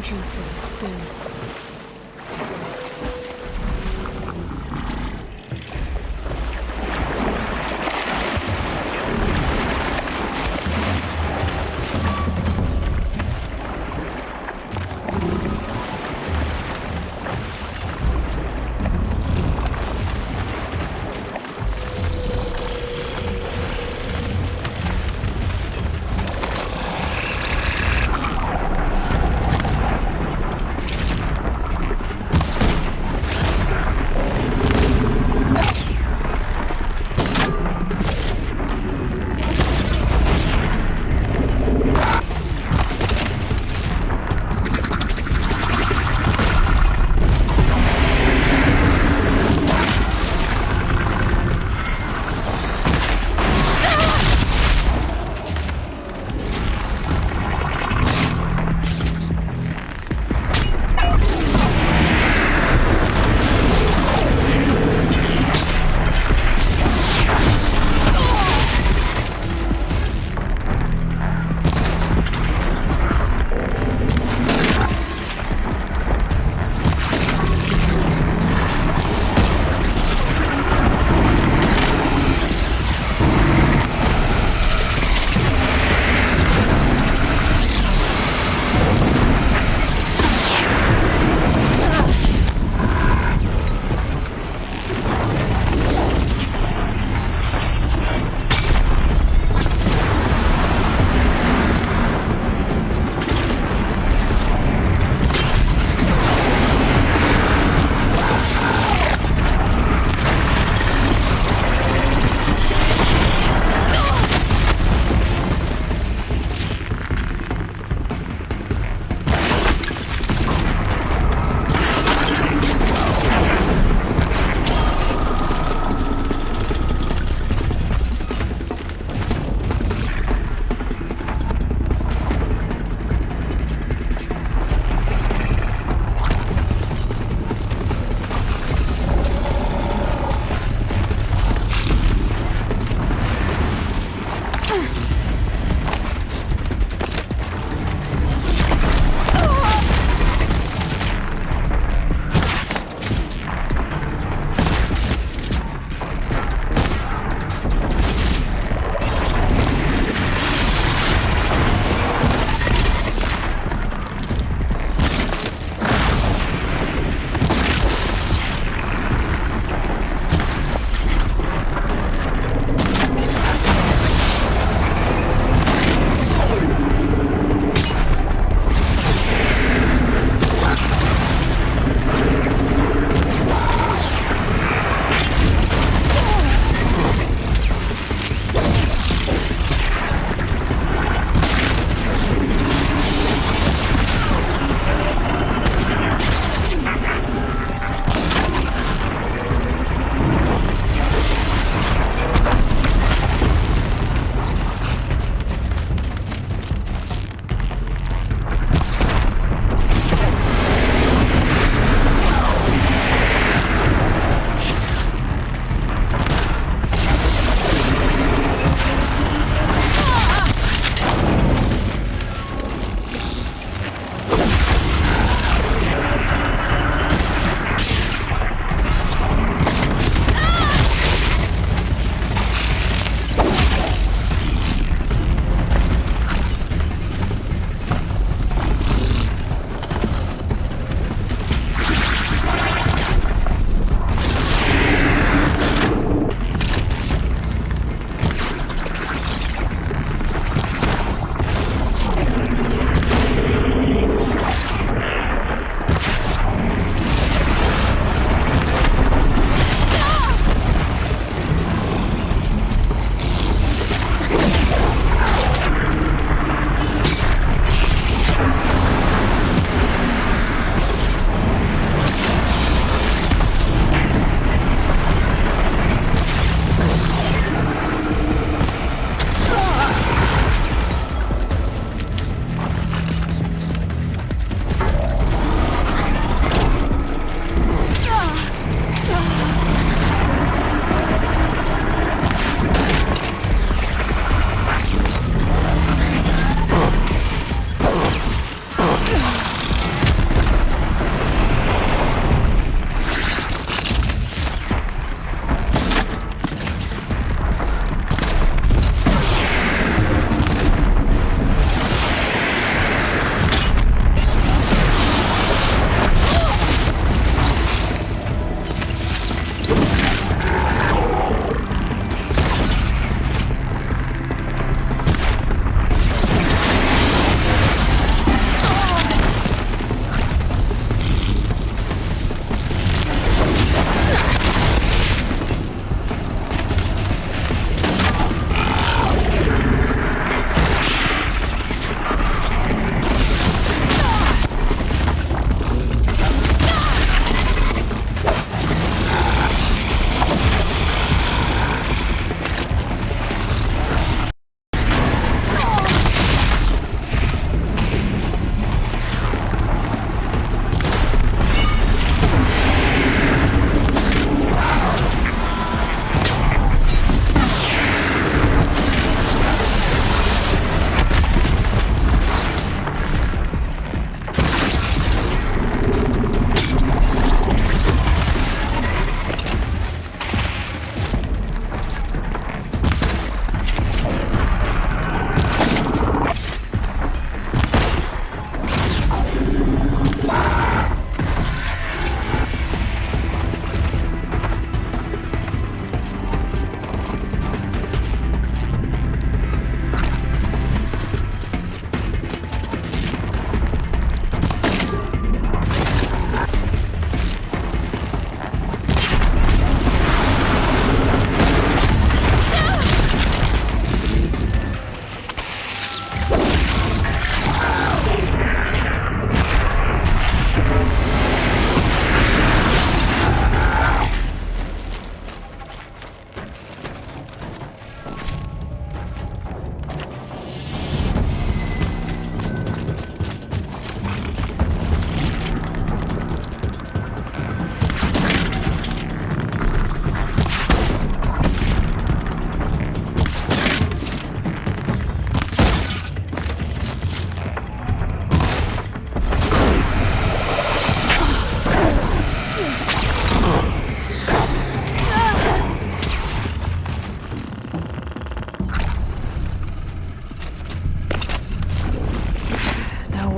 entrance to the stone.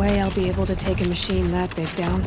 way I'll be able to take a machine that big down.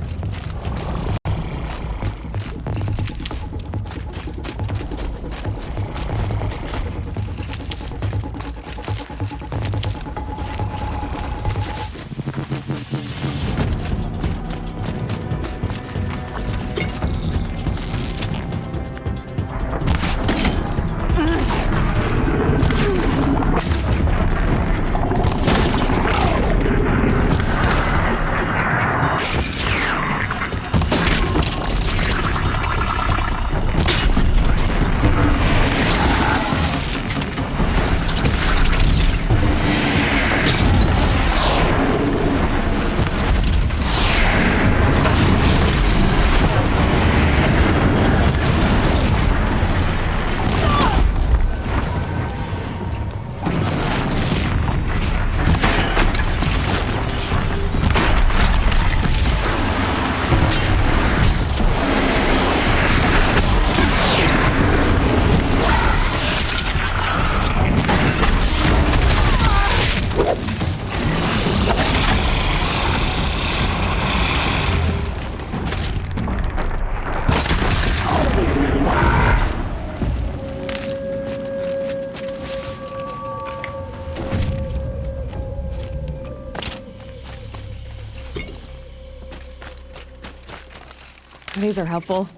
These are helpful.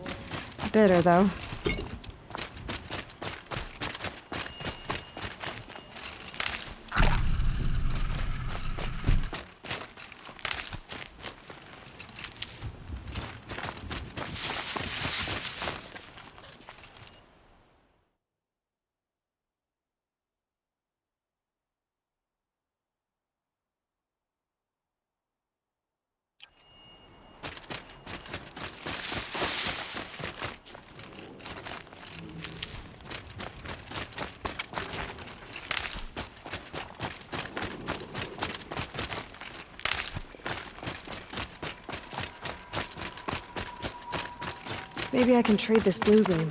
Bitter, though. Maybe I can trade this blue room.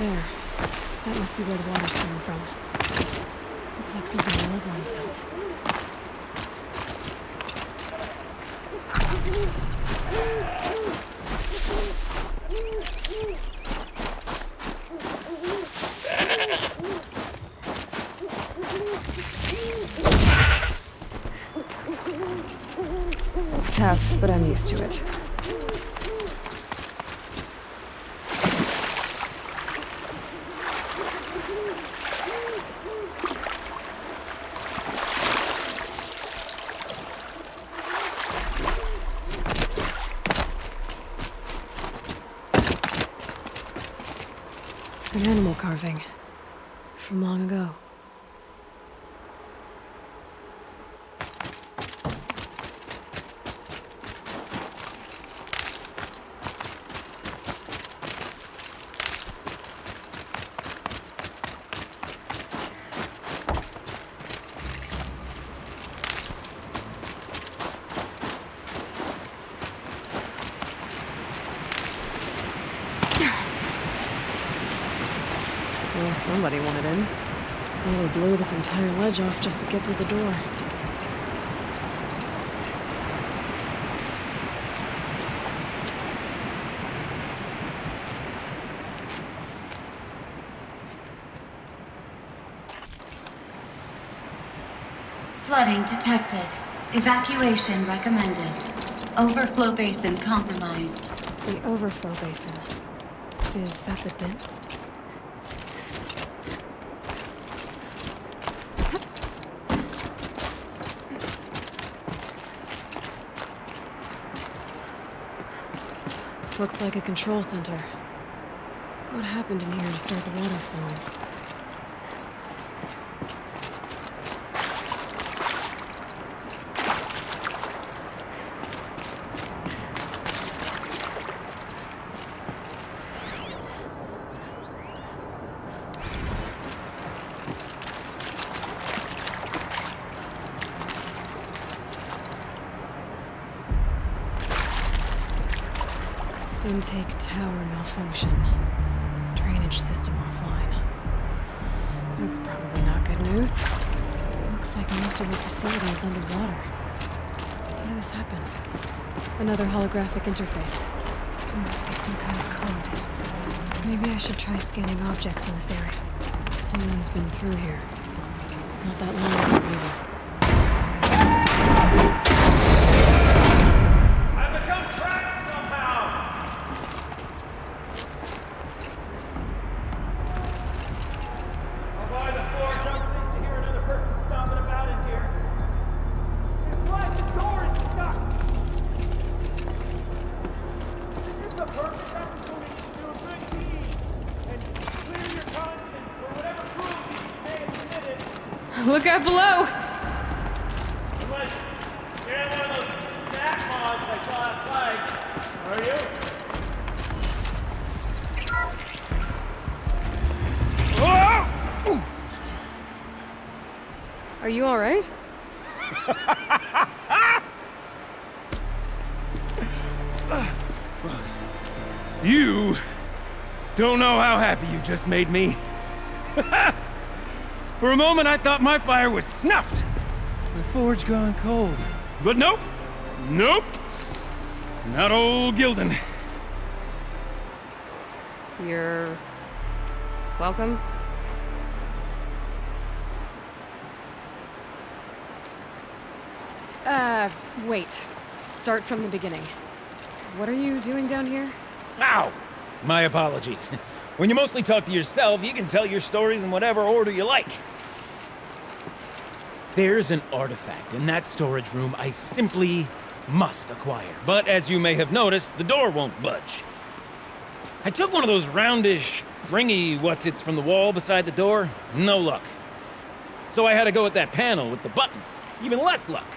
There. That must be where the water's coming from. Looks like something the old ones built. Tough, but I'm used to it. An animal carving from long ago. Well, somebody wanted in. Nearly blew this entire ledge off just to get through the door. Flooding detected. Evacuation recommended. Overflow basin compromised. The overflow basin. Is that the dent? Looks like a control center. What happened in here to start the water flowing? Intake tower malfunction. Drainage system offline. That's probably not good news. Looks like most of the facility is underwater. How did this happen? Another holographic interface. There must be some kind of code. Maybe I should try scanning objects in this area. Someone's been through here. Not that long ago either. Look out below! You're one of those snack mods I saw outside. Are you? Are you alright? You don't know how happy you just made me. For a moment, I thought my fire was snuffed. My forge gone cold. But nope. Nope. Not old Gildan. You're... welcome? Wait. Start from the beginning. What are you doing down here? Ow! My apologies. When you mostly talk to yourself, you can tell your stories in whatever order you like. There's an artifact in that storage room I simply must acquire. But as you may have noticed, the door won't budge. I took one of those roundish, ringy what's-its from the wall beside the door. No luck. So I had to go with that panel with the button. Even less luck.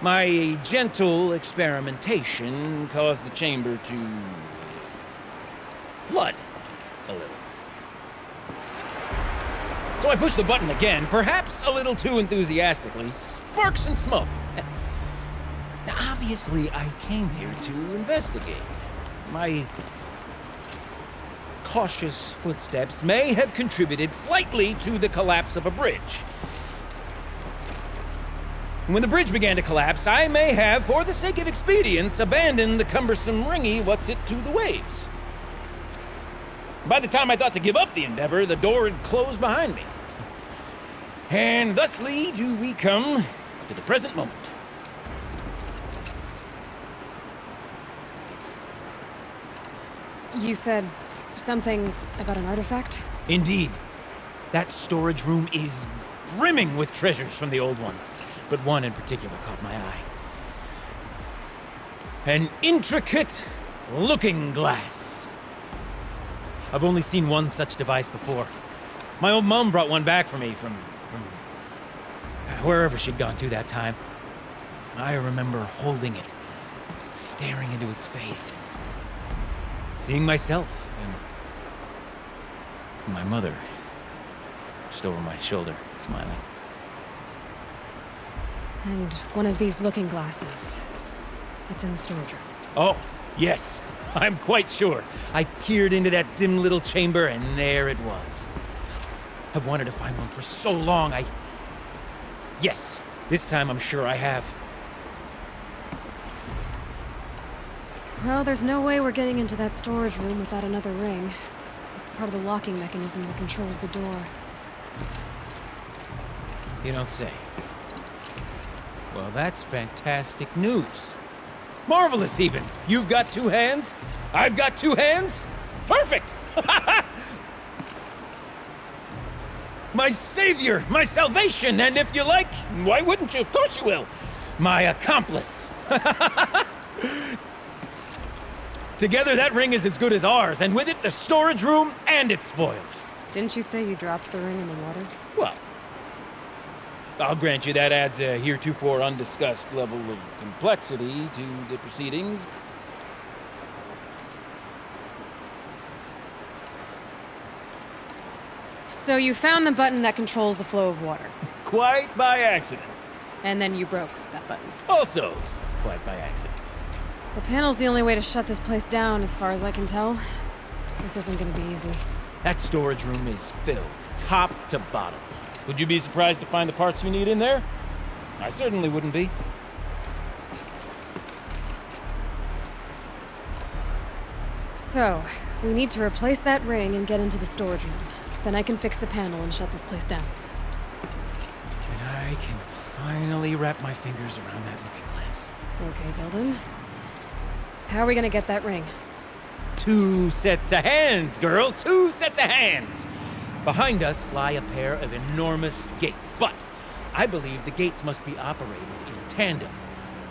My gentle experimentation caused the chamber to flood a little. So I pushed the button again, perhaps a little too enthusiastically. Sparks and smoke. Now, obviously, I came here to investigate. My cautious footsteps may have contributed slightly to the collapse of a bridge. When the bridge began to collapse, I may have, for the sake of expedience, abandoned the cumbersome ringy what's-it to the waves. By the time I thought to give up the endeavor, the door had closed behind me. And thusly do we come to the present moment. You said something about an artifact? Indeed. That storage room is brimming with treasures from the old ones, but one in particular caught my eye. An intricate looking glass. I've only seen one such device before. My old mom brought one back for me from wherever she'd gone to that time. I remember holding it, staring into its face, seeing myself and my mother just over my shoulder, smiling. And one of these looking glasses. It's in the storage room. Oh, yes, I'm quite sure. I peered into that dim little chamber, and there it was. I've wanted to find one for so long, Yes, this time I'm sure I have. Well, there's no way we're getting into that storage room without another ring. It's part of the locking mechanism that controls the door. You don't say. Well, that's fantastic news. Marvelous, even. You've got two hands. I've got two hands. Perfect! My savior, my salvation, and if you like, why wouldn't you? Of course you will. My accomplice. Together, that ring is as good as ours, and with it, the storage room and its spoils. Didn't you say you dropped the ring in the water? Well, I'll grant you that adds a heretofore undiscussed level of complexity to the proceedings. So you found the button that controls the flow of water. Quite by accident. And then you broke that button. Also, quite by accident. The panel's the only way to shut this place down, as far as I can tell. This isn't gonna be easy. That storage room is filled, top to bottom. Would you be surprised to find the parts you need in there? I certainly wouldn't be. So, we need to replace that ring and get into the storage room. Then I can fix the panel and shut this place down. And I can finally wrap my fingers around that looking glass. Okay, Gilden. How are we gonna get that ring? 2 sets of hands, girl! 2 sets of hands! Behind us lie a pair of enormous gates, but I believe the gates must be operated in tandem.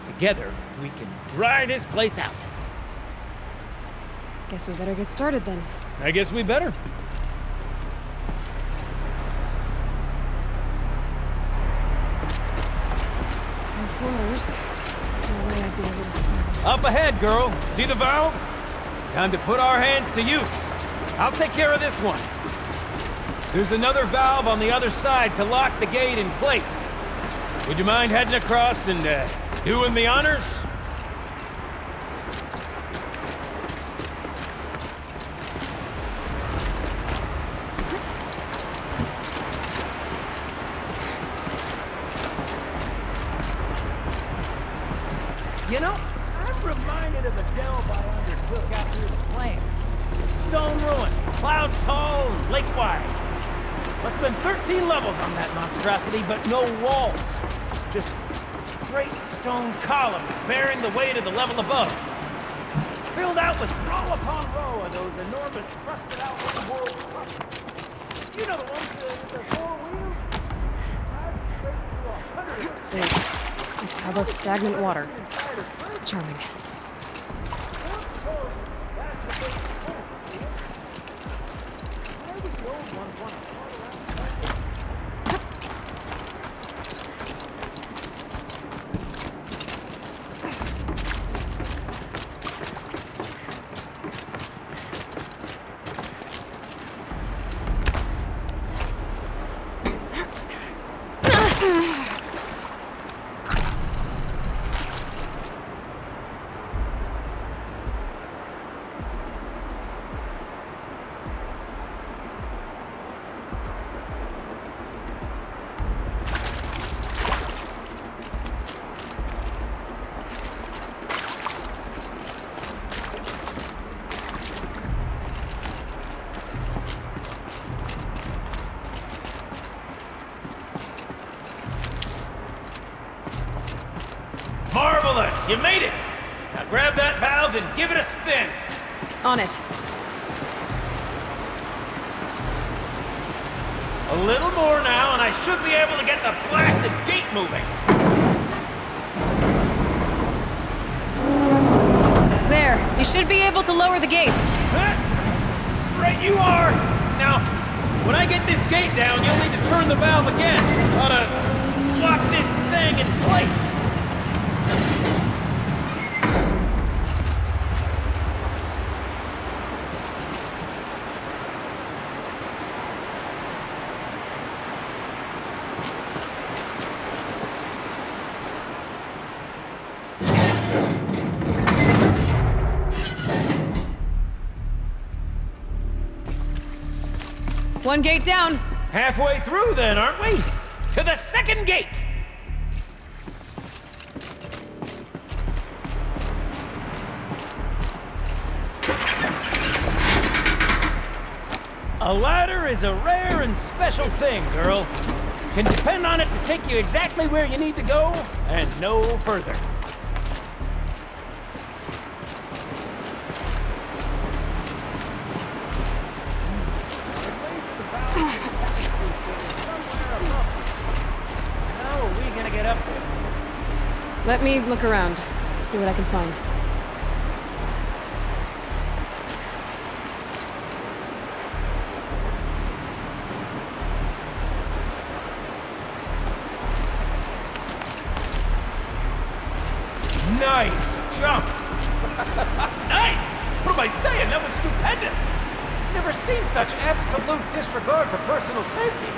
Together, we can dry this place out. Guess we better get started then. I guess we better. With waters, no way I'd be able to swim. Up ahead, girl. See the valve? Time to put our hands to use. I'll take care of this one. There's another valve on the other side to lock the gate in place. Would you mind heading across and doing the honors? You know, I'm reminded of a delve I undertook out near the plant. Stone ruin, clouds tall and lake wide. Must have been 13 levels on that monstrosity, but no walls. Just great stone columns bearing the weight of the level above. Filled out with row upon row of those enormous crusted out world structures. You know the ones with the 4 wheels? I've straight through 100 of them. A tub of stagnant water. Charming. Marvelous! You made it! Now grab that valve and give it a spin. On it. A little more now, and I should be able to get the blasted gate moving. There. You should be able to lower the gate. Huh? Right you are! Now, when I get this gate down, you'll need to turn the valve again. Ought to lock this thing in place. One gate down. Halfway through then, aren't we? To the second gate! A ladder is a rare and special thing, girl. Can depend on it to take you exactly where you need to go, and no further. Let me look around, see what I can find. Nice jump! Nice! What am I saying? That was stupendous! Never seen such absolute disregard for personal safety.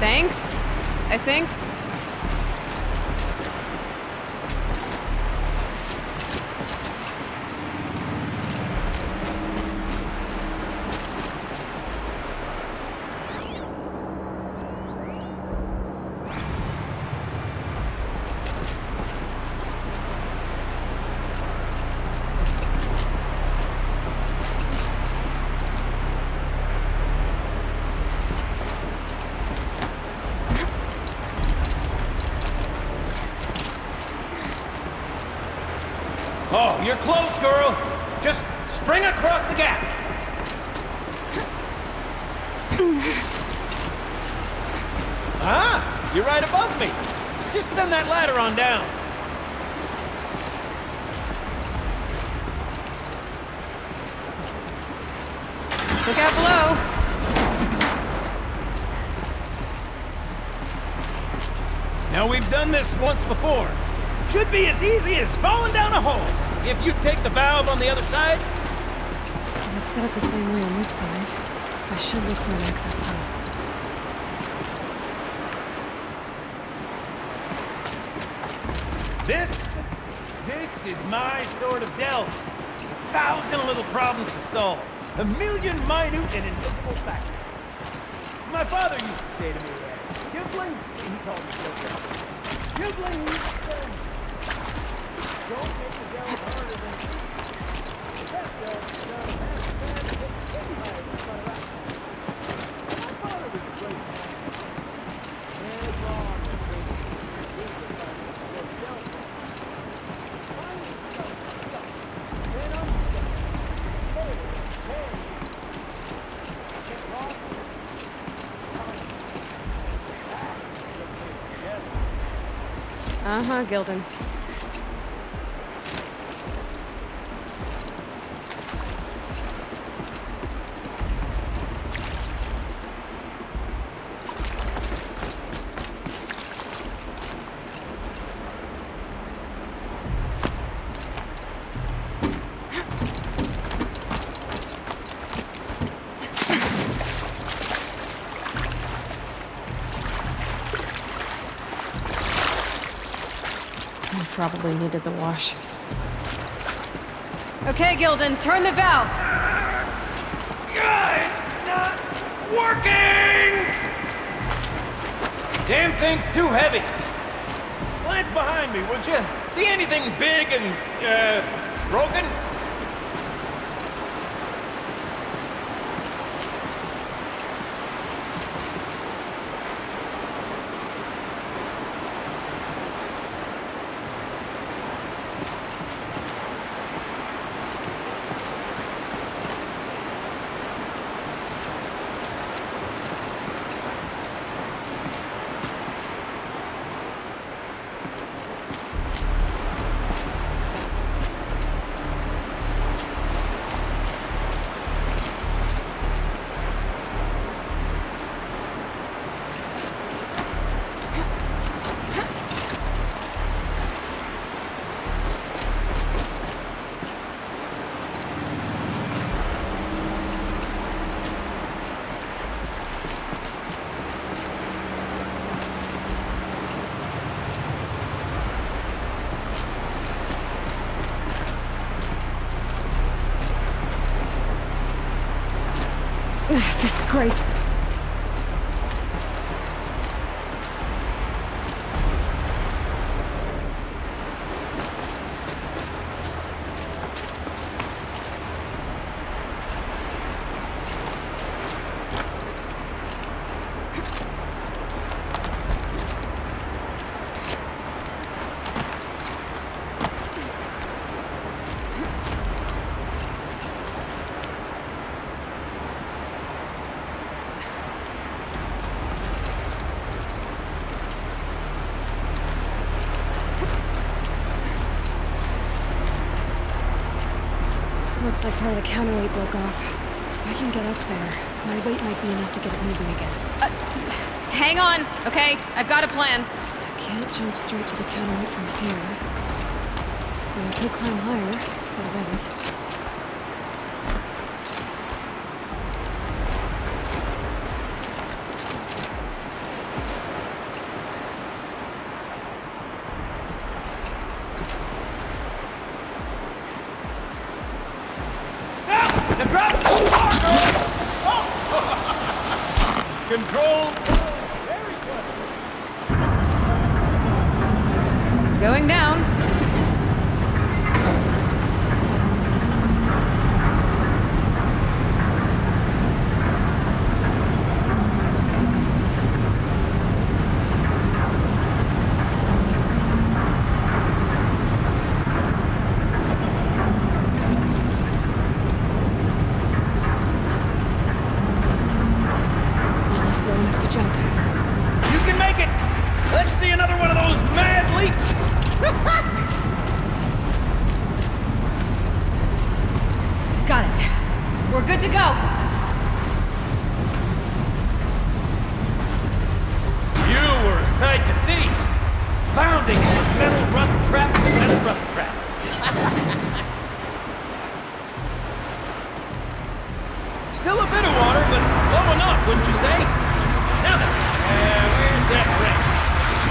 Thanks, I think. Oh, you're close, girl. Just spring across the gap. Ah, you're right above me. Just send that ladder on down. Look out below. Now, we've done this once before. Should be as easy as falling down a hole. If you take the valve on the other side. Let's set up the same way on this side. I should look for an access tunnel. This is my sort of delve. 1,000 little problems to solve. 1,000,000 minute and invisible factors. My father used to say to me, Kipling, he called me Kipling. Kipling used to say, don't make the delve harder than it is. The best delve is done half as fast as it can be higher than front of that. My father was a great man. As long as they do the fight, they'll delve. Finally, stuck. Then I'm stuck. Hey. Get lost. Uh-huh, Gilden. Probably needed the wash. Okay, Gilden, turn the valve. It's not working! Damn thing's too heavy. Glance behind me, would you? See anything big and, broken? This scrapes. Looks like part of the counterweight broke off. If I can get up there, my weight might be enough to get it moving again. Hang on, okay? I've got a plan. I can't jump straight to the counterweight from here. But I could climb higher, but I won't. Control. Going down. Got it. We're good to go. You were a sight to see. Bounding from metal rust trap to metal rust trap. Still a bit of water, but low enough, wouldn't you say? Now then, where's that wreck?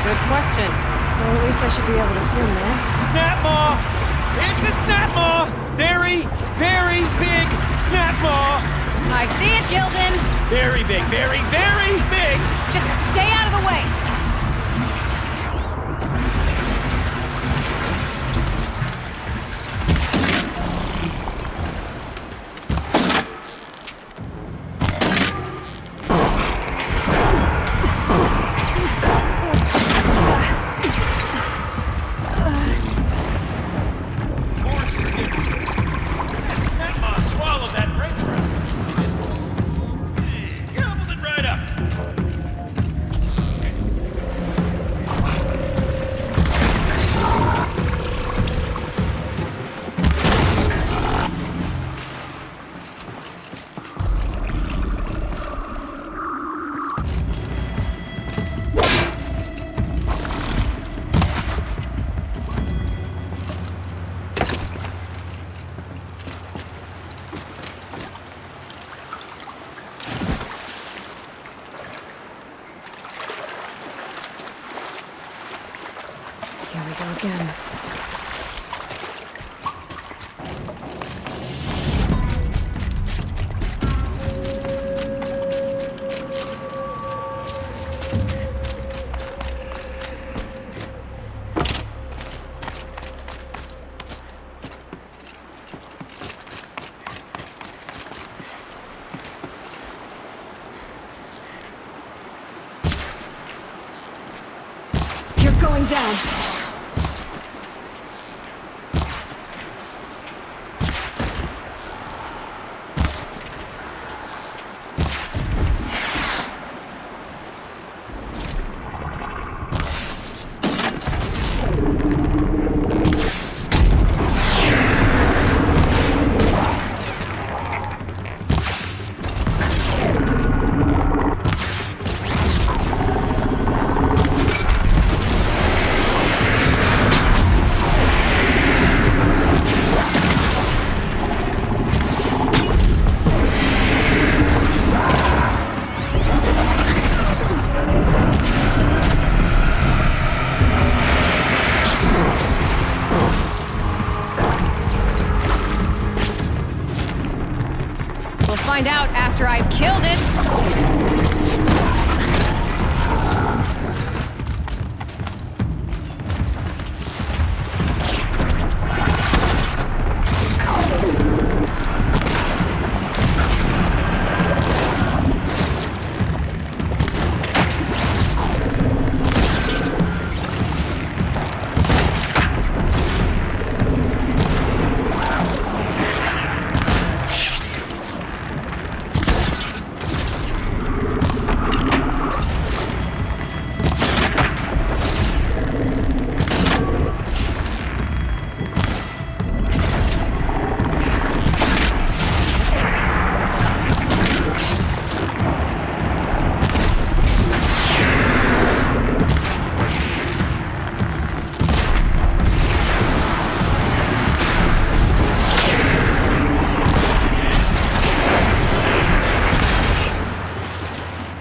Good question. Well, at least I should be able to swim there. Snap maw! It's a snap maw! Very, very big snap maw! I see it, Gildan. Very big, very, very big! Just stay out of the way. Here we go again. You're going down. find out after I've killed it.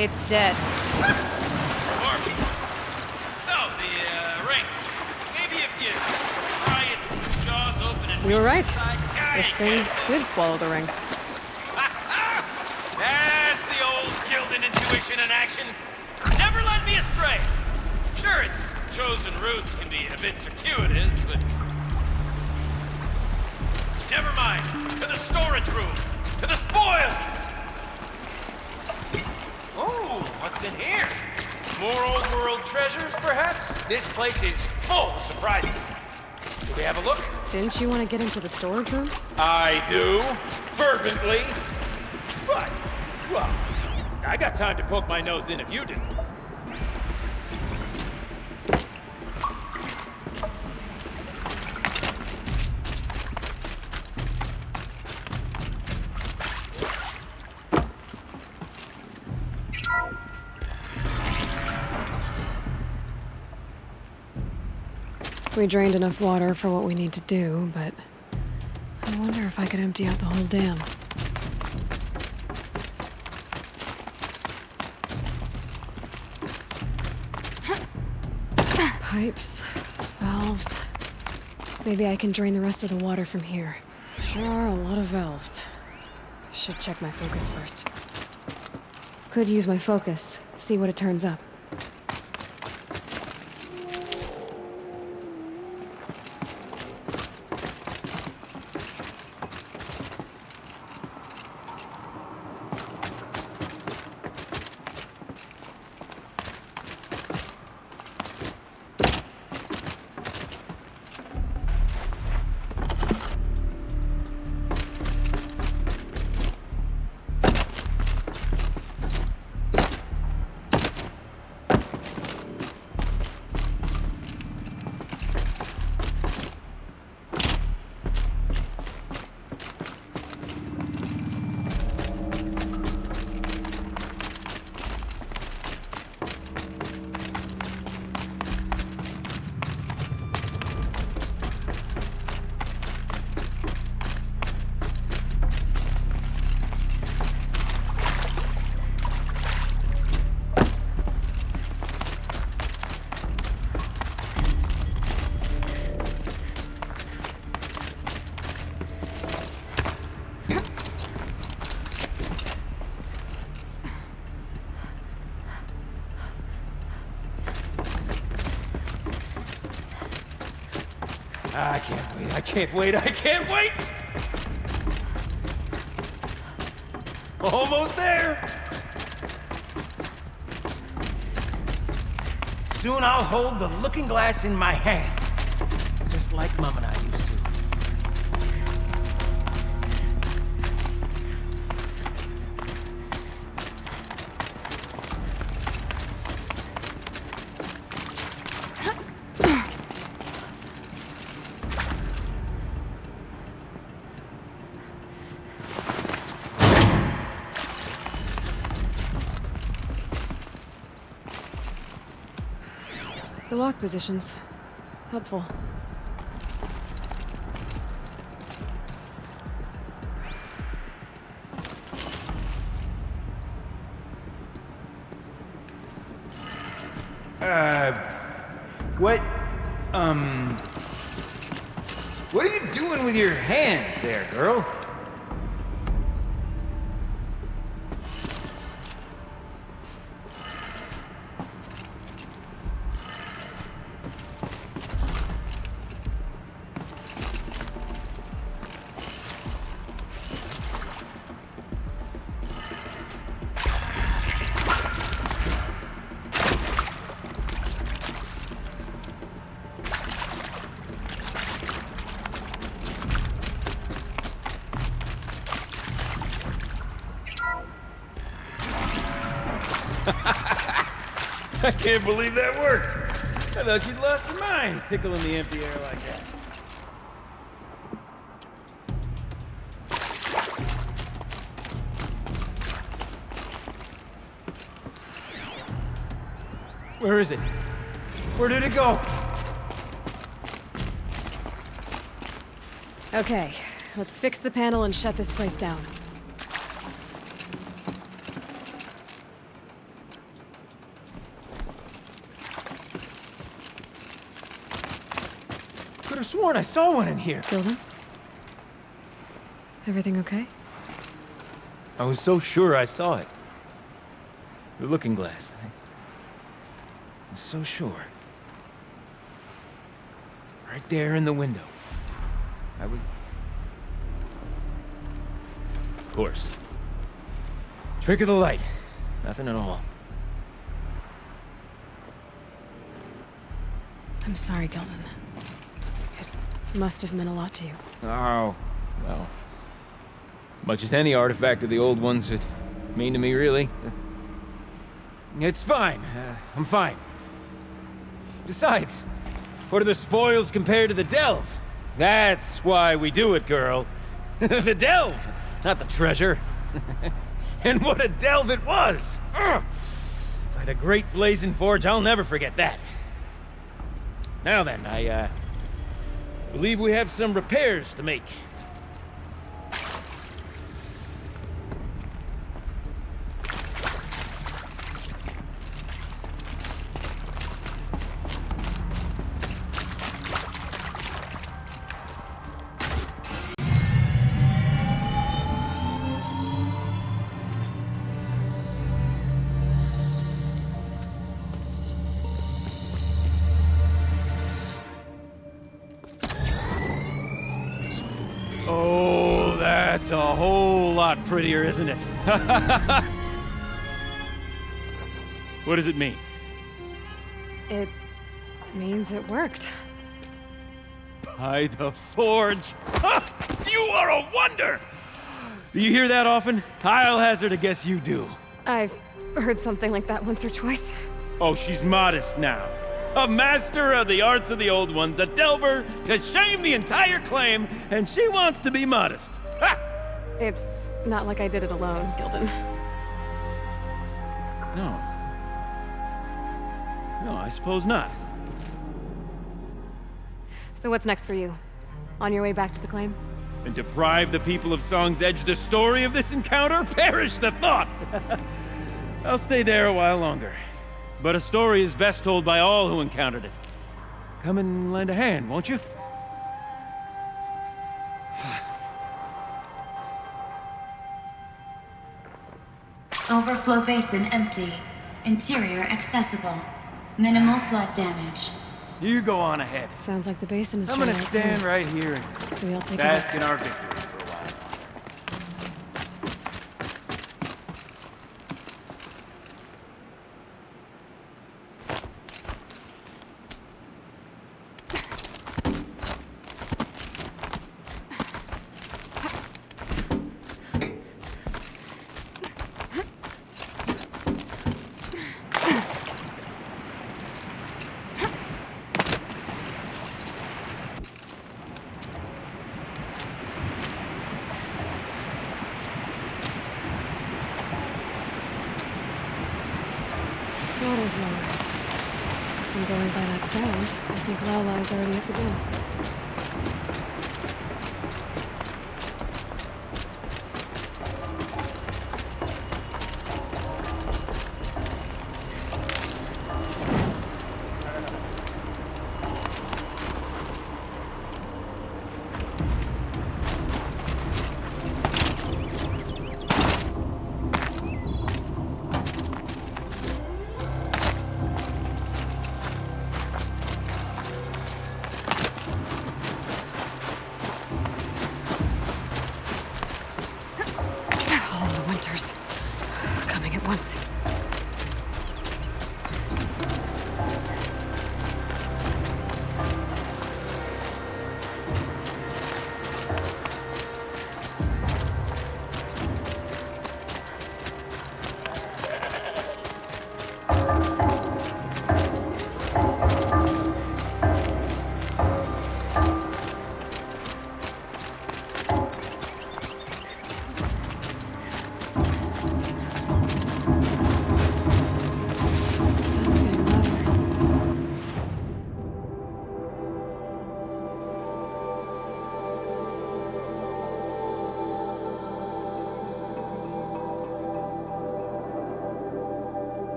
It's dead. So, the ring. Maybe if you pry its jaws open and... You were right. Inside, This thing did swallow the ring. That's the old Gildan intuition in action. Never led me astray. Sure, its chosen routes can be a bit circuitous, but... Never mind. To the storage room. To the spoils. Oh, what's in here? More old-world treasures, perhaps? This place is full of surprises. Should we have a look? Didn't you want to get into the storage room? I do. Fervently. But, well, I got time to poke my nose in if you didn't. We drained enough water for what we need to do, but I wonder if I could empty out the whole dam. Pipes, valves. Maybe I can drain the rest of the water from here. Sure are a lot of valves. Should check my focus first. Could use my focus, see what it turns up. I can't wait, I can't wait, I can't wait! Almost there! Soon I'll hold the looking glass in my hand, just like Mom and I used to. The lock positions. Helpful. What are you doing with your hands there, girl? I can't believe that worked. I thought you'd lost your mind tickling the empty air like that. Where is it? Where did it go? Okay, let's fix the panel and shut this place down. Could have sworn I saw one in here. Gilden? Everything okay? I was so sure I saw it. The looking glass. I was so sure. Right there in the window. I would... Of course. Trick of the light. Nothing at all. I'm sorry, Gilden. It must have meant a lot to you. Oh, well. Much as any artifact of the old ones would mean to me, really. It's fine. I'm fine. Besides, what are the spoils compared to the delve? That's why we do it, girl. The delve, not the treasure. And what a delve it was! Ugh. By the great blazing forge, I'll never forget that. Now then, I believe we have some repairs to make. Oh, that's a whole lot prettier, isn't it? What does it mean? It means it worked. By the forge. Ha! You are a wonder! Do you hear that often? I'll hazard a guess you do. I've heard something like that once or twice. Oh, she's modest now. A master of the arts of the old ones, a delver to shame the entire claim, and she wants to be modest. Ha! It's not like I did it alone, Gilden. No. No, I suppose not. So what's next for you? On your way back to the claim? And deprive the people of Song's Edge the story of this encounter? Perish the thought! I'll stay there a while longer. But a story is best told by all who encountered it. Come and lend a hand, won't you? Overflow basin empty. Interior accessible. Minimal flood damage. You go on ahead. Sounds like the basin is I'm gonna dry out, stand too. right here and We all take a bask look. in our victory for a while. Water's lower. And going by that sound, I think Lala's already at the door.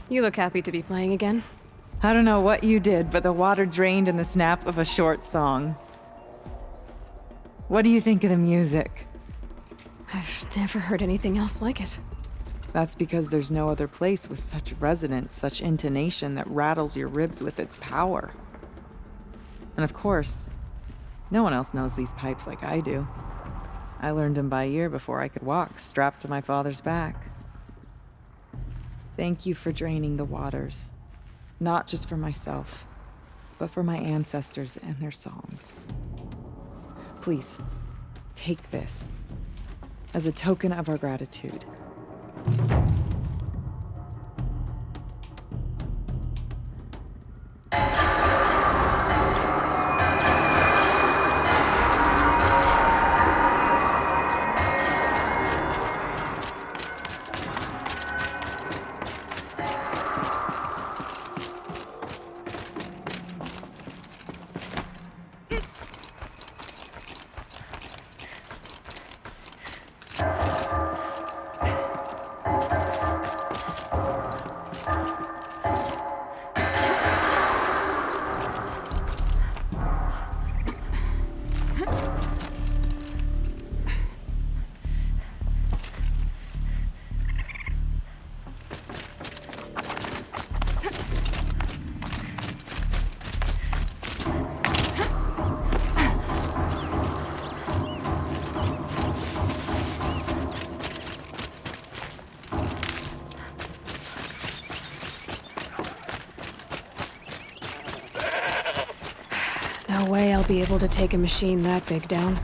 You look happy to be playing again. I don't know what you did, but the water drained in the snap of a short song. What do you think of the music? I've never heard anything else like it. That's because there's no other place with such resonance, such intonation that rattles your ribs with its power. And of course, no one else knows these pipes like I do. I learned them by ear before I could walk, strapped to my father's back. Thank you for draining the waters. Not just for myself, but for my ancestors and their songs. Please, take this as a token of our gratitude. No way I'll be able to take a machine that big down.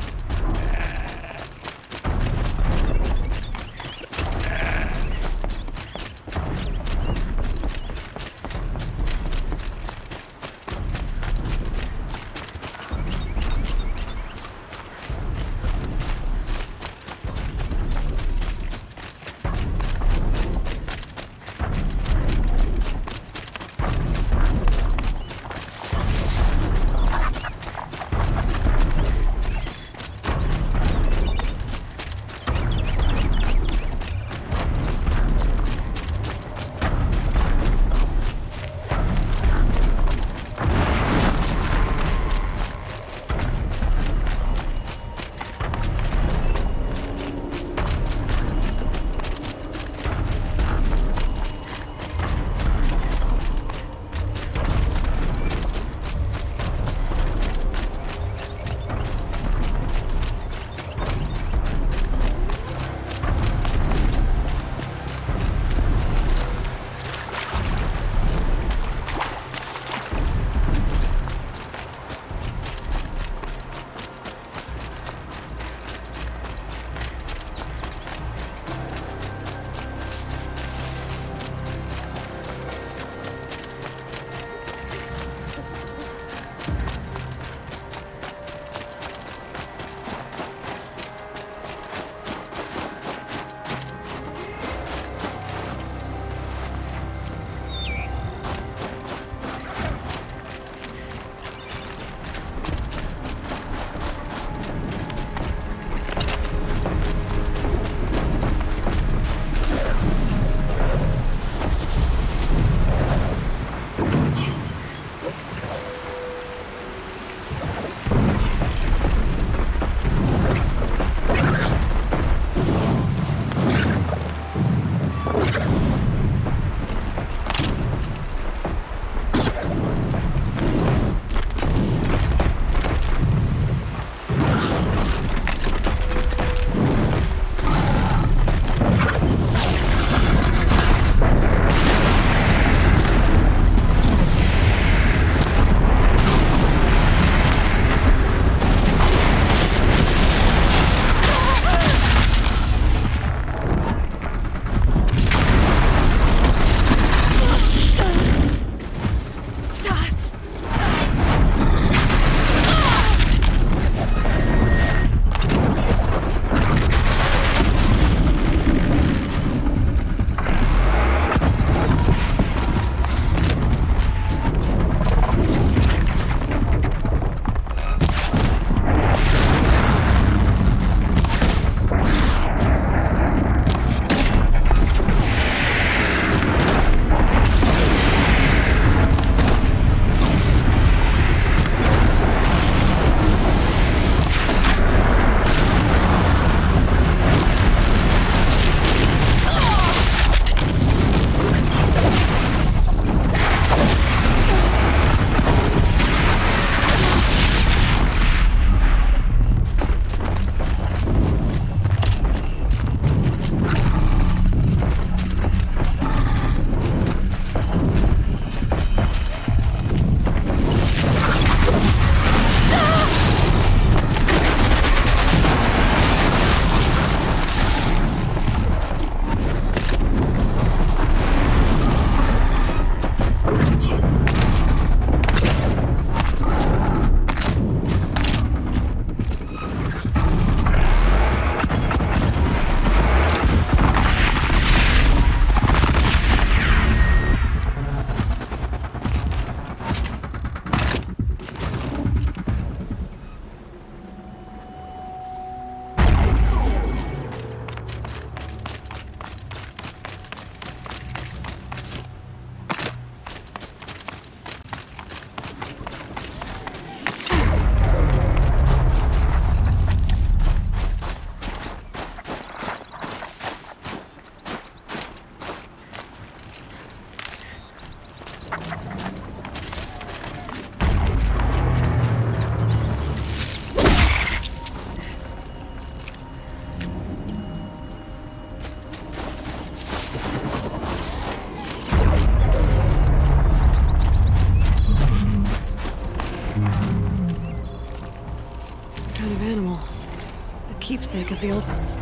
keepsake of the old ones.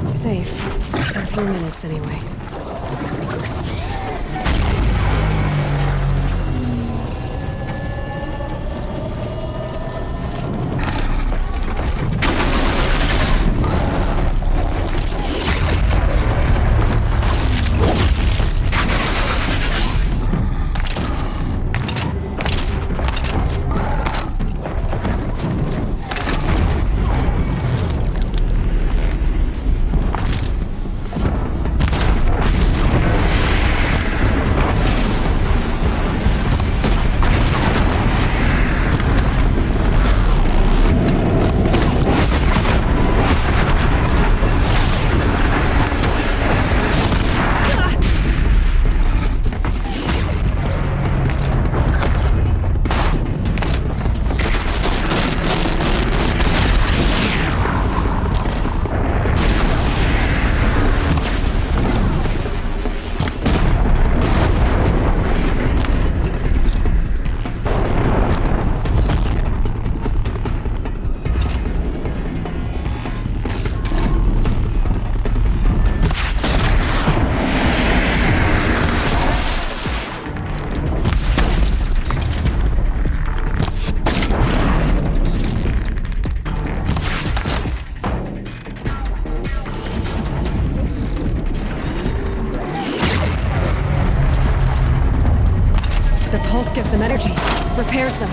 Safe. For a few minutes, anyway. Pulse gives them energy, repairs them.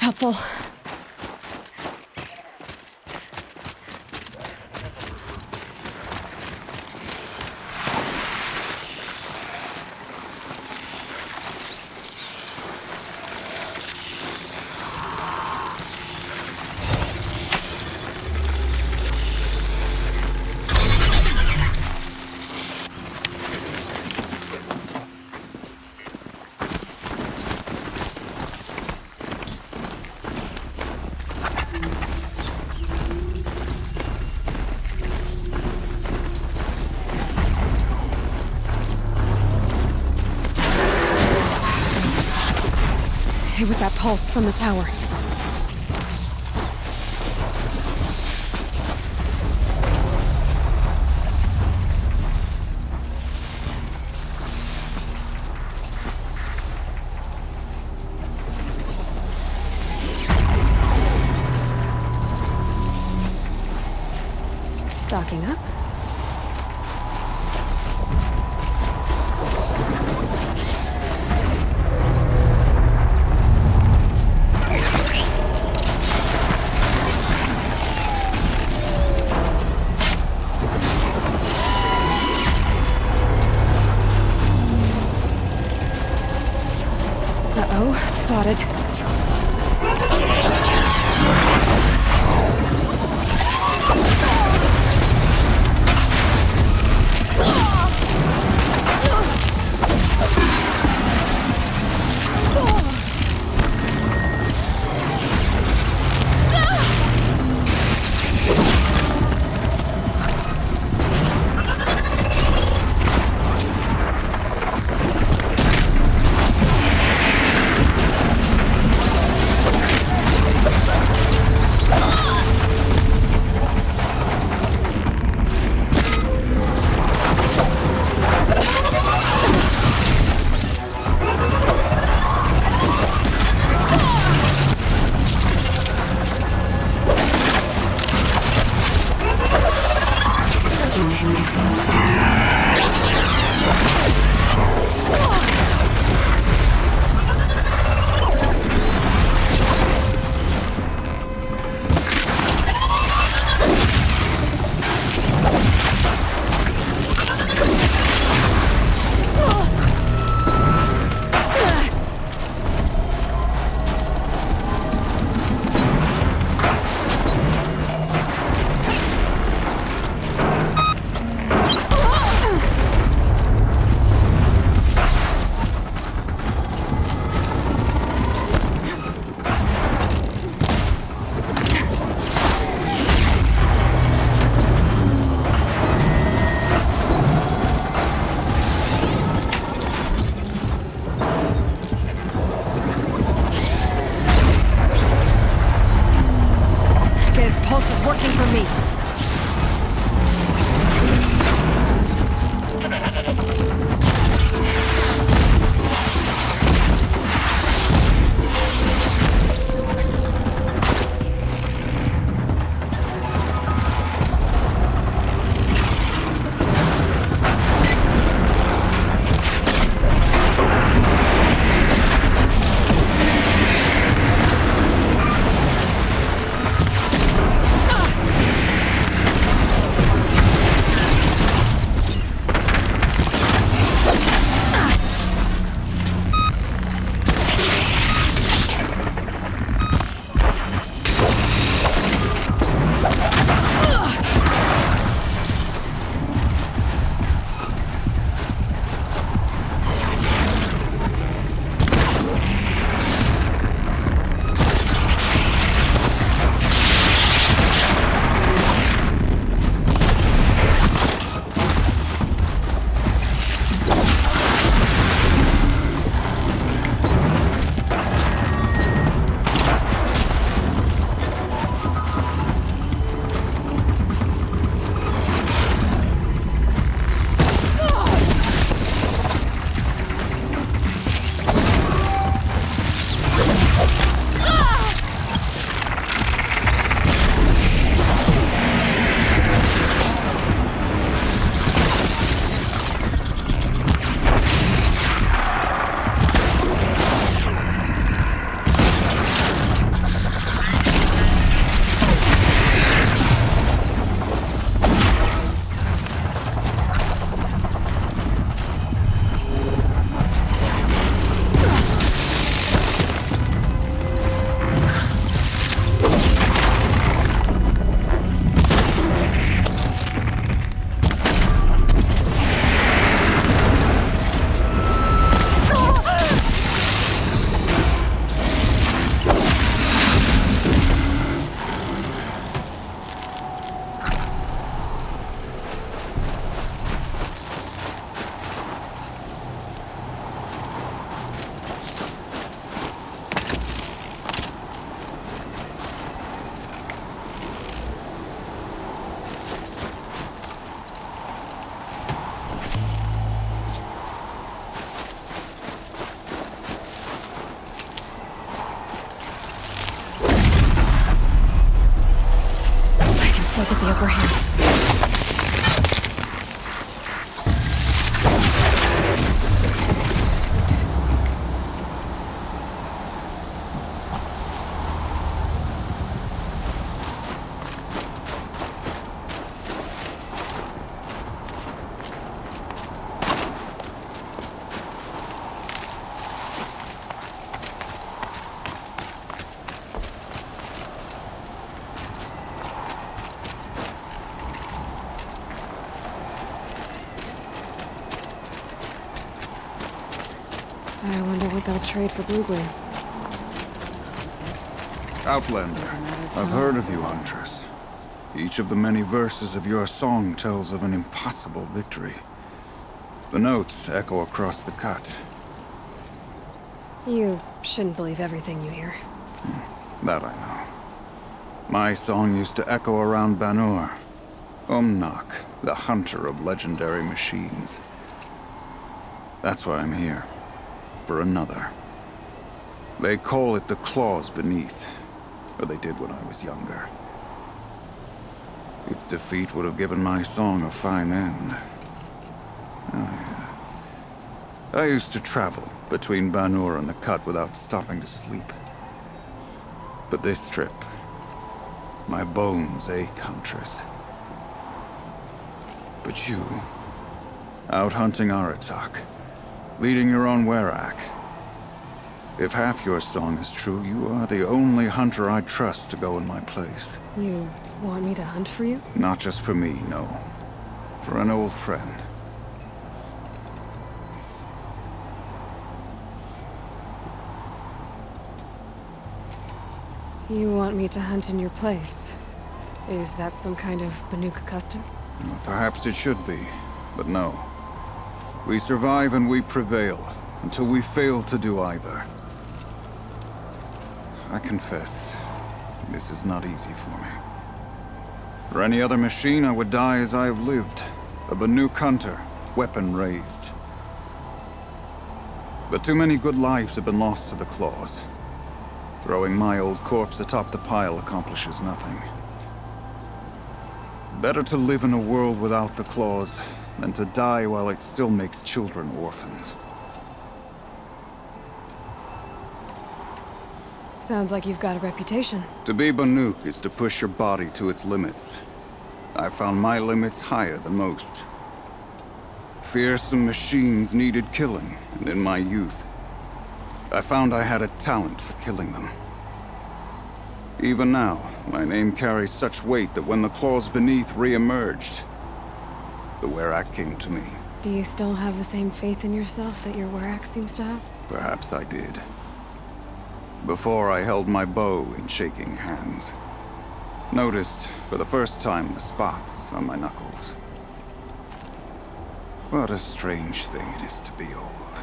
Helpful. It was that pulse from the tower. Stocking up. Uh-oh, spotted. for him. I wonder what they'll trade for Brugler. Outlander, I've heard of you, Huntress. Each of the many verses of your song tells of an impossible victory. The notes echo across the cut. You shouldn't believe everything you hear. That I know. My song used to echo around Banur. Umnak, the hunter of legendary machines. That's why I'm here. For another. They call it the claws beneath. Or they did when I was younger. Its defeat would have given my song a fine end. Oh, yeah. I used to travel between Banur and the Cut without stopping to sleep. But this trip, my bones ache, Huntress. But you, out hunting Aratak, leading your own Werak. If half your song is true, you are the only hunter I trust to go in my place. You want me to hunt for you? Not just for me, no. For an old friend. You want me to hunt in your place? Is that some kind of Banuk custom? Well, perhaps it should be, but no. We survive and we prevail, until we fail to do either. I confess, this is not easy for me. For any other machine, I would die as I have lived. A Banuk hunter, weapon raised. But too many good lives have been lost to the claws. Throwing my old corpse atop the pile accomplishes nothing. Better to live in a world without the claws than to die while it still makes children orphans. Sounds like you've got a reputation. To be Banuk is to push your body to its limits. I found my limits higher than most. Fearsome machines needed killing, and in my youth, I found I had a talent for killing them. Even now, my name carries such weight that when the claws beneath re-emerged, the Werak came to me. Do you still have the same faith in yourself that your Werak seems to have? Perhaps I did. Before I held my bow in shaking hands. Noticed, for the first time, the spots on my knuckles. What a strange thing it is to be old.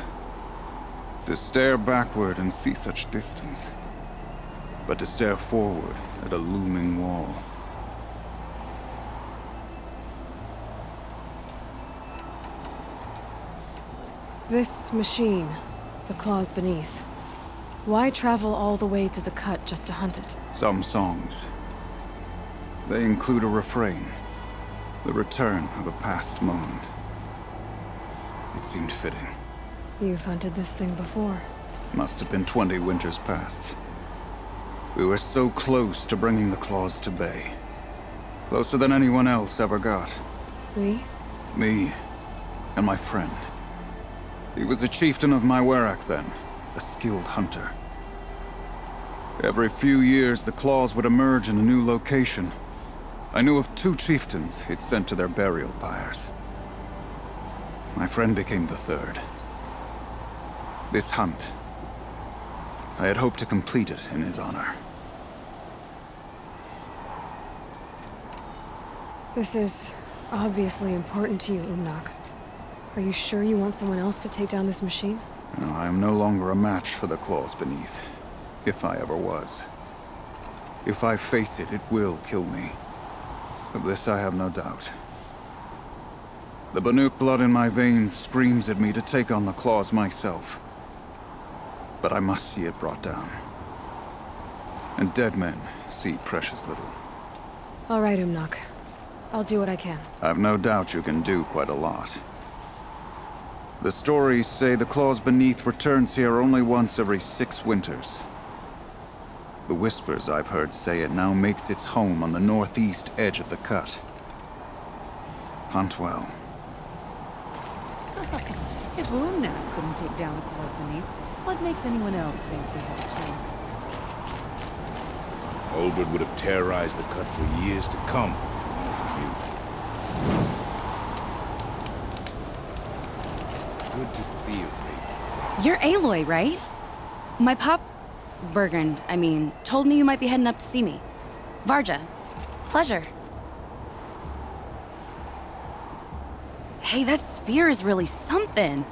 To stare backward and see such distance. But to stare forward at a looming wall. This machine, the claws beneath. Why travel all the way to the Cut just to hunt it? Some songs. They include a refrain. The return of a past moment. It seemed fitting. You've hunted this thing before. Must have been 20 winters past. We were so close to bringing the claws to bay. Closer than anyone else ever got. We? Me and my friend. He was a chieftain of my Werak then, a skilled hunter. Every few years, the claws would emerge in a new location. I knew of 2 chieftains he'd sent to their burial pyres. My friend became the 3rd. This hunt, I had hoped to complete it in his honor. This is obviously important to you, Umnak. Are you sure you want someone else to take down this machine? No, I am no longer a match for the claws beneath. If I ever was. If I face it, it will kill me. Of this I have no doubt. The Banuk blood in my veins screams at me to take on the claws myself. But I must see it brought down. And dead men see precious little. All right, Umnak. I'll do what I can. I've no doubt you can do quite a lot. The stories say the claws beneath returns here only once every 6 winters. The whispers I've heard say it now makes its home on the northeast edge of the cut. Hunt well. If Luna couldn't take down the claws beneath, what makes anyone else think they have a chance? Olbert would have terrorized the cut for years to come. Good to see you, Faith. You're Aloy, right? My pop... Bergand, I mean, told me you might be heading up to see me. Varja. Pleasure. Hey, that spear is really something.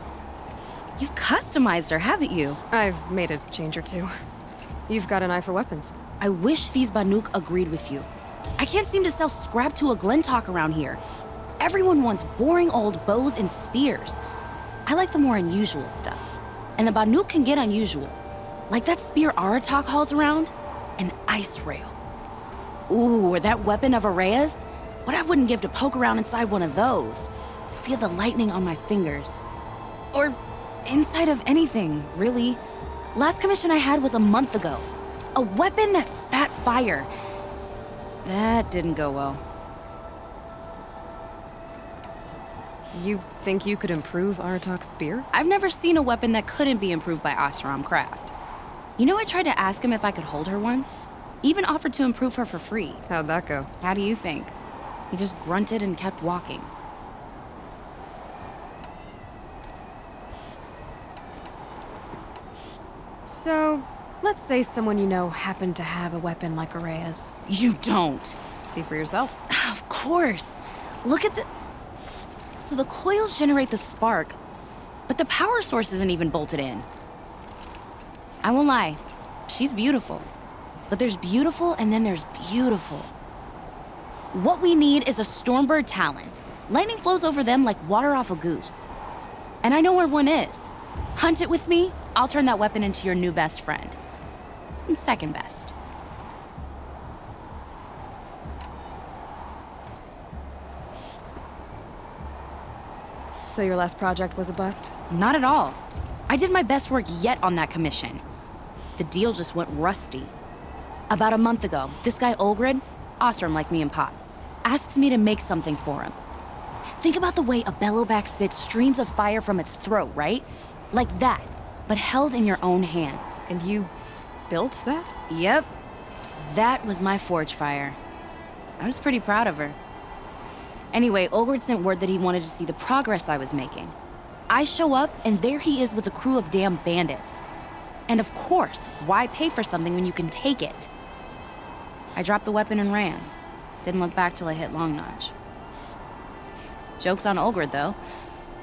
You've customized her, haven't you? I've made a change or two. You've got an eye for weapons. I wish these Banuk agreed with you. I can't seem to sell scrap to a Glentalk around here. Everyone wants boring old bows and spears. I like the more unusual stuff. And the Banuk can get unusual. Like that spear Aratak hauls around. An ice rail. Ooh, or that weapon of Araya's. What I wouldn't give to poke around inside one of those. Feel the lightning on my fingers. Or inside of anything, really. Last commission I had was a month ago. A weapon that spat fire. That didn't go well. You think you could improve Aratak's spear? I've never seen a weapon that couldn't be improved by Oseram Craft. You know, I tried to ask him if I could hold her once. Even offered to improve her for free. How'd that go? How do you think? He just grunted and kept walking. So, let's say someone you know happened to have a weapon like Araya's. You don't. See for yourself. Of course. Look at the... So the coils generate the spark, but the power source isn't even bolted in. I won't lie. She's beautiful. But there's beautiful and then there's beautiful. What we need is a Stormbird Talon. Lightning flows over them like water off a goose. And I know where one is. Hunt it with me, I'll turn that weapon into your new best friend. And second best. So your last project was a bust? Not at all. I did my best work yet on that commission. The deal just went rusty. About a month ago, this guy Olgrid, Ostrom like me and Pop, asks me to make something for him. Think about the way a bellowback spits streams of fire from its throat, right? Like that, but held in your own hands. And you built that? Yep. That was my forge fire. I was pretty proud of her. Anyway, Olgrid sent word that he wanted to see the progress I was making. I show up, and there he is with a crew of damn bandits. And of course, why pay for something when you can take it? I dropped the weapon and ran. Didn't look back till I hit Long Notch. Joke's on Olgrid, though.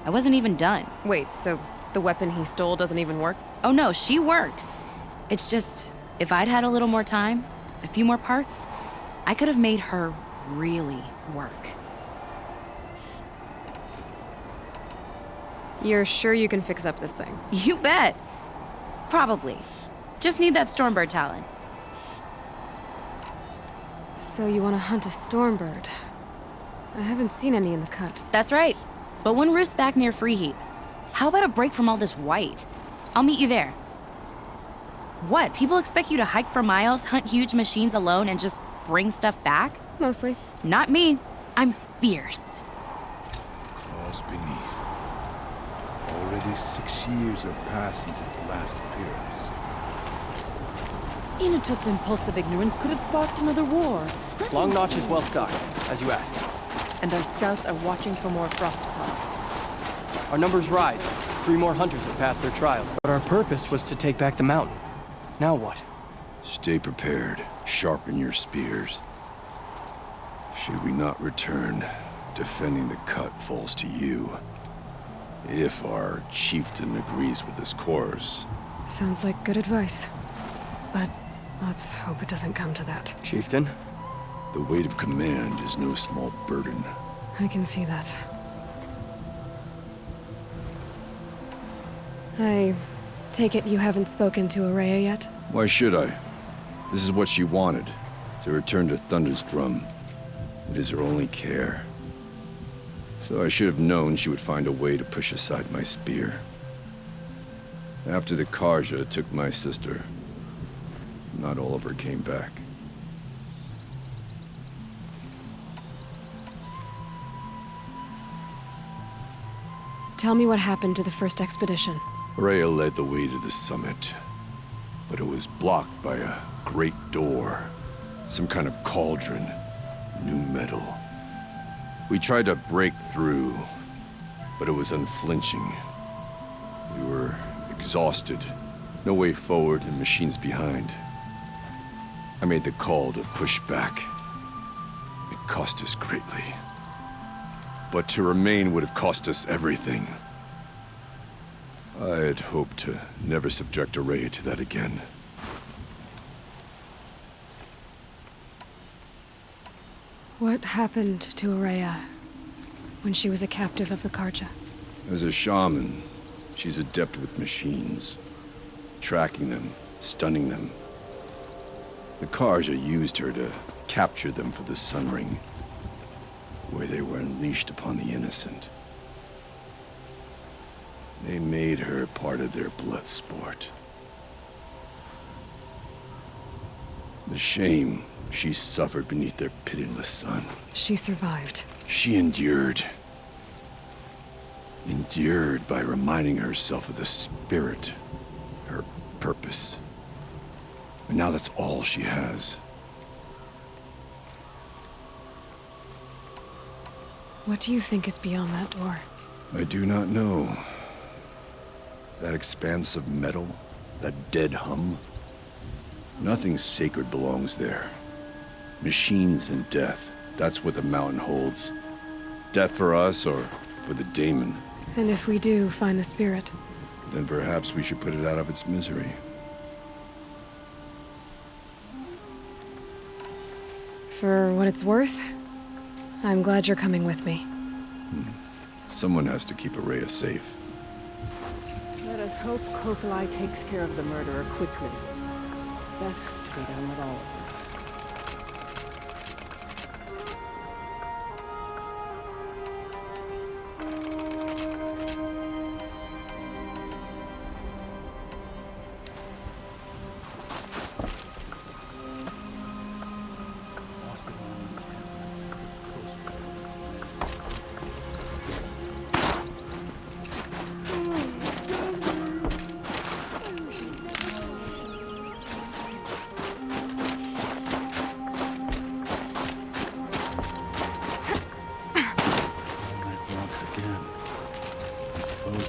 I wasn't even done. Wait, so the weapon he stole doesn't even work? Oh no, she works. It's just, if I'd had a little more time, a few more parts, I could have made her really work. You're sure you can fix up this thing? You bet. Probably. Just need that Stormbird Talon. So you want to hunt a Stormbird? I haven't seen any in the cut. That's right. But one roosts back near Freeheap. How about a break from all this white? I'll meet you there. What? People expect you to hike for miles, hunt huge machines alone, and just bring stuff back? Mostly. Not me. I'm fierce. Claws beneath. Already 6 years have passed since its last appearance. Inutut's impulsive ignorance could have sparked another war. Long Notch is well stocked, as you asked. And our scouts are watching for more frost claws. Our numbers rise. 3 more hunters have passed their trials. But our purpose was to take back the mountain. Now what? Stay prepared. Sharpen your spears. Should we not return, defending the cut falls to you. If our chieftain agrees with this course. Sounds like good advice. But let's hope it doesn't come to that. Chieftain? The weight of command is no small burden. I can see that. I take it you haven't spoken to Araya yet? Why should I? This is what she wanted, to return to Thunder's drum. It is her only care. So I should have known she would find a way to push aside my spear. After the Karja took my sister, not all of her came back. Tell me what happened to the first expedition. Rhea led the way to the summit, but it was blocked by a great door. Some kind of cauldron, new metal. We tried to break through, but it was unflinching. We were exhausted, no way forward and machines behind. I made the call to push back. It cost us greatly. But to remain would have cost us everything. I had hoped to never subject Araya to that again. What happened to Araya when she was a captive of the Karja? As a shaman, she's adept with machines. Tracking them, stunning them. The Karja used her to capture them for the Sun Ring, where they were unleashed upon the innocent. They made her part of their blood sport. The shame she suffered beneath their pitiless sun. She survived. She endured. Endured by reminding herself of the spirit, her purpose. And now that's all she has. What do you think is beyond that door? I do not know. That expanse of metal, that dead hum. Nothing sacred belongs there. Machines and death, that's what the mountain holds. Death for us or for the daemon. And if we do find the spirit? Then perhaps we should put it out of its misery. For what it's worth, I'm glad you're coming with me. Someone has to keep Araya safe. Let us hope Kokolai takes care of the murderer quickly. Best to be done with all of this.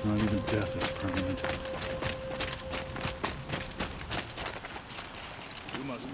Not even death is permanent. You must.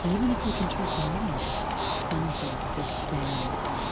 Even if we can trust the mind, some sort of stiff staying.